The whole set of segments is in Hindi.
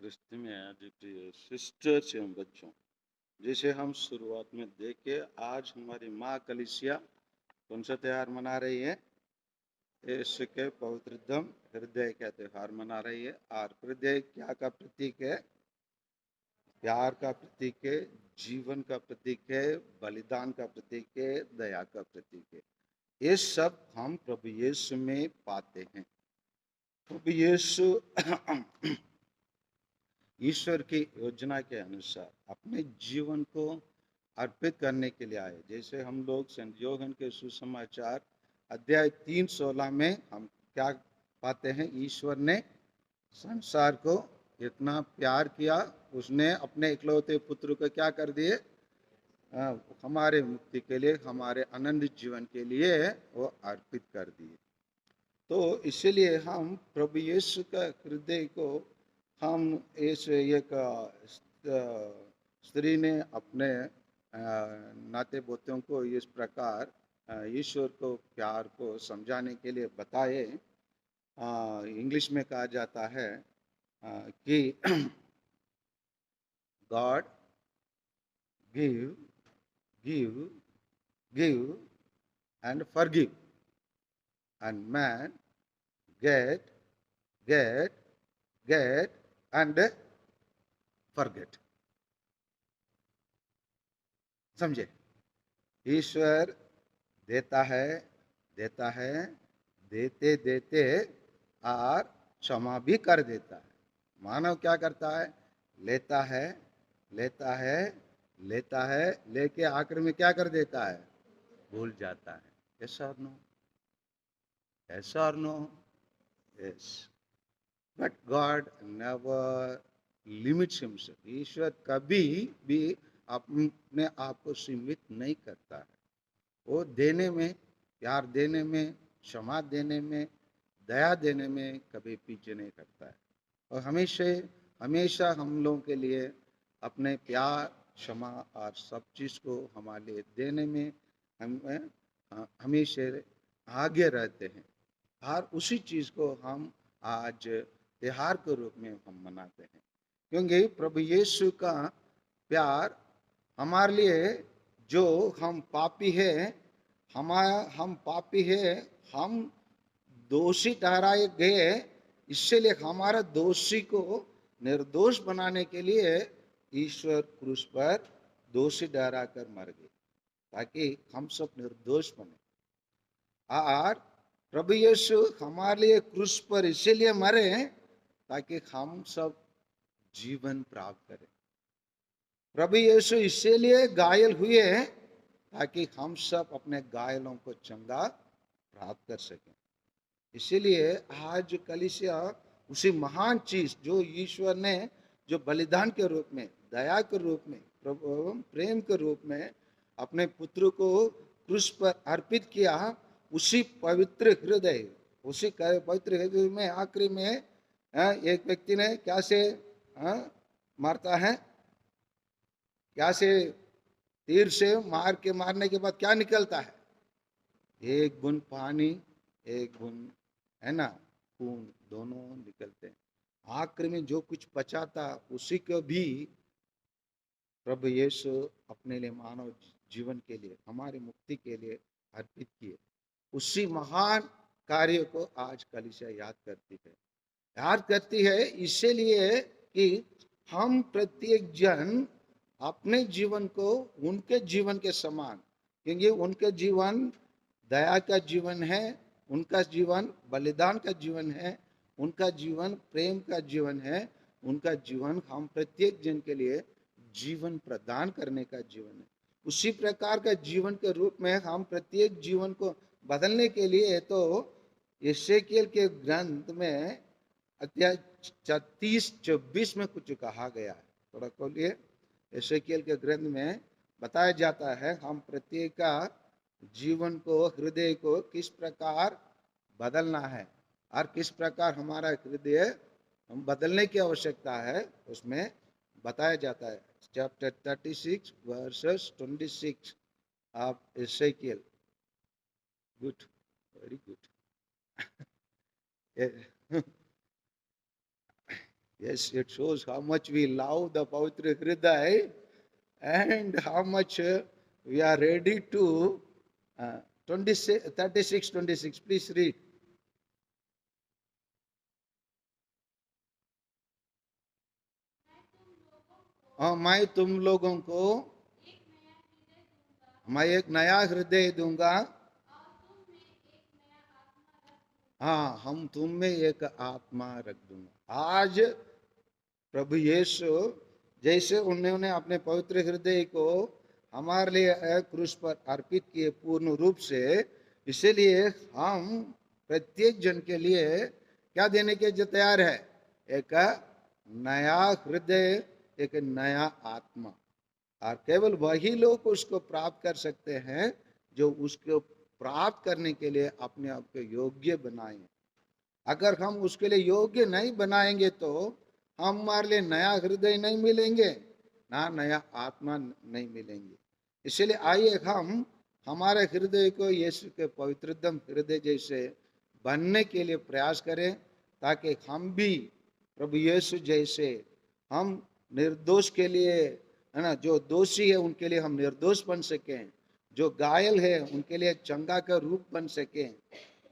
रिश्ते में आज प्रिय सिस्टर्स एवं बच्चों, जैसे हम शुरुआत में देखे, आज हमारी माँ कलीसिया कौन सा त्योहार मना रही है? यीशु के पवित्र दम हृदय का त्योहार मना रही है। और हृदय क्या का प्रतीक है? प्यार का प्रतीक है, जीवन का प्रतीक है, बलिदान का प्रतीक है, दया का प्रतीक है। ये सब हम प्रभु यीशु में पाते हैं। प्रभु यीशु ईश्वर की योजना के अनुसार अपने जीवन को अर्पित करने के लिए आए। जैसे हम लोग संत योहन के सुसमाचार अध्याय 3:16 में हम क्या पाते हैं? ईश्वर ने संसार को इतना प्यार किया, उसने अपने इकलौते पुत्र को क्या कर दिए? हमारे मुक्ति के लिए, हमारे आनंद जीवन के लिए वो अर्पित कर दिए। तो इसलिए हम प्रभु यीशु का हृदय को हम इस एक स्त्री ने अपने नाते पोतों को इस प्रकार ईश्वर को प्यार को समझाने के लिए बताए। इंग्लिश में कहा जाता है कि God give give give and forgive and man get get get and forget. समझे? ईश्वर देता है देते देते और क्षमा भी कर देता है। मानव क्या करता है? लेता है लेता है लेता है, लेके आखिर में क्या कर देता है? भूल जाता है। यस और नो? यस और no? Yes. But God never limits himself. ईश्वर कभी भी अपने आप को सीमित नहीं करता है। वो देने में, प्यार देने में, क्षमा देने में, दया देने में कभी पीछे नहीं करता है। और हमेशा हम लोगों के लिए अपने प्यार, क्षमा और सब चीज़ को हमारे लिए देने में हम हमेशा आगे रहते हैं। और उसी चीज़ को हम आज त्योहार के रूप में हम मनाते हैं, क्योंकि प्रभु यीशु का प्यार हमारे लिए, जो हम पापी हैं, हम पापी हैं, हम दोषी ठहराए गए, इसलिए हमारा दोषी को निर्दोष बनाने के लिए ईश्वर क्रूस पर दोषी ठहरा कर मर गए, ताकि हम सब निर्दोष बने। और प्रभु यीशु हमारे लिए क्रूस पर इसीलिए मरे ताकि हम सब जीवन प्राप्त करें। प्रभु यीशु इसीलिए घायल हुए ताकि हम सब अपने घायलों को चंगा प्राप्त कर सकें। इसीलिए आज कलीसिया उसी महान चीज जो ईश्वर ने, जो बलिदान के रूप में, दया के रूप में, प्रेम के रूप में अपने पुत्र को क्रूस पर अर्पित किया, उसी पवित्र हृदय में आखिरी में एक व्यक्ति ने क्या से मारता है? क्या से? तीर से मारने के बाद क्या निकलता है? एक बूंद पानी, एक बूंद है ना खून, दोनों निकलते हैं। आखिर में जो कुछ बचा था उसी को भी प्रभु यीशु अपने लिए, मानव जीवन के लिए, हमारी मुक्ति के लिए अर्पित किए। उसी महान कार्य को आज कलीसिया याद करती है इसलिए कि हम प्रत्येक जन अपने जीवन को उनके जीवन के समान, क्योंकि उनके जीवन दया का जीवन है, उनका जीवन बलिदान का जीवन है, उनका जीवन प्रेम का जीवन है, उनका जीवन हम प्रत्येक जन के लिए जीवन प्रदान करने का जीवन है। उसी प्रकार का जीवन के रूप में हम प्रत्येक जीवन को बदलने के लिए, तो यशायाह के ग्रंथ में अध्याय 33-24 में कुछ कहा गया है। थोड़ा खोलिए। यशायाह के ग्रंथ में बताया जाता है हम प्रत्येक का जीवन को, हृदय को किस प्रकार बदलना है और किस प्रकार हमारा हृदय हम बदलने की आवश्यकता है, उसमें बताया जाता है। चैप्टर 36 वर्सेस 26 ऑफ यशायाह। Good, very good. Yes, it shows how much we love the Pavitra Hriday and how much we are ready to 26, 36, 26. Please read. मैं तुम लोगों को मैं एक नया हृदय दूंगा। हाँ, हम तुम में एक आत्मा रख दूंगा। आज प्रभु यीशु जैसे उन्होंने अपने पवित्र हृदय को हमारे लिए क्रूस पर अर्पित किए पूर्ण रूप से, इसीलिए हम प्रत्येक जन के लिए क्या देने के जो तैयार है? एक नया हृदय, एक नया आत्मा। और केवल वही लोग उसको प्राप्त कर सकते हैं जो उसको प्राप्त करने के लिए अपने आप को योग्य बनाए। अगर हम उसके लिए योग्य नहीं बनाएंगे तो हमारे लिए नया हृदय नहीं मिलेंगे, ना नया आत्मा नहीं मिलेंगे। इसलिए आइए हम हमारे हृदय को यीशु के पवित्रतम हृदय जैसे बनने के लिए प्रयास करें, ताकि हम भी प्रभु यीशु जैसे हम निर्दोष के लिए, है ना, जो दोषी है उनके लिए हम निर्दोष बन सकें, जो घायल है उनके लिए चंगा का रूप बन सकें,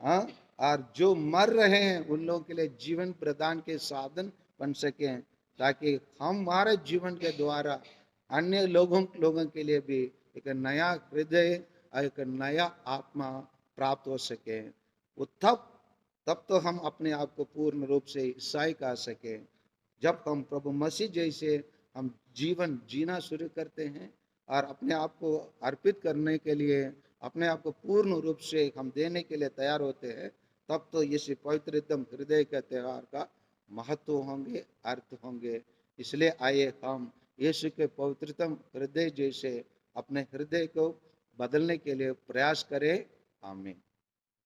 हाँ, और जो मर रहे हैं उन लोगों के लिए जीवन प्रदान के साधन बन सकें, ताकि हमारे जीवन के द्वारा अन्य लोगों के लिए भी एक नया हृदय, एक नया आत्मा प्राप्त हो सके। वो तब तो हम अपने आप को पूर्ण रूप से ईसाई कह सके, जब हम प्रभु मसीह जैसे हम जीवन जीना शुरू करते हैं और अपने आप को अर्पित करने के लिए, अपने आप को पूर्ण रूप से हम देने के लिए तैयार होते हैं, तब तो इस पवित्रतम हृदय के त्यौहार का महत्व होंगे, अर्थ होंगे। इसलिए आइए हम यीशु के पवित्रतम हृदय जैसे अपने हृदय को बदलने के लिए प्रयास करें। आमीन।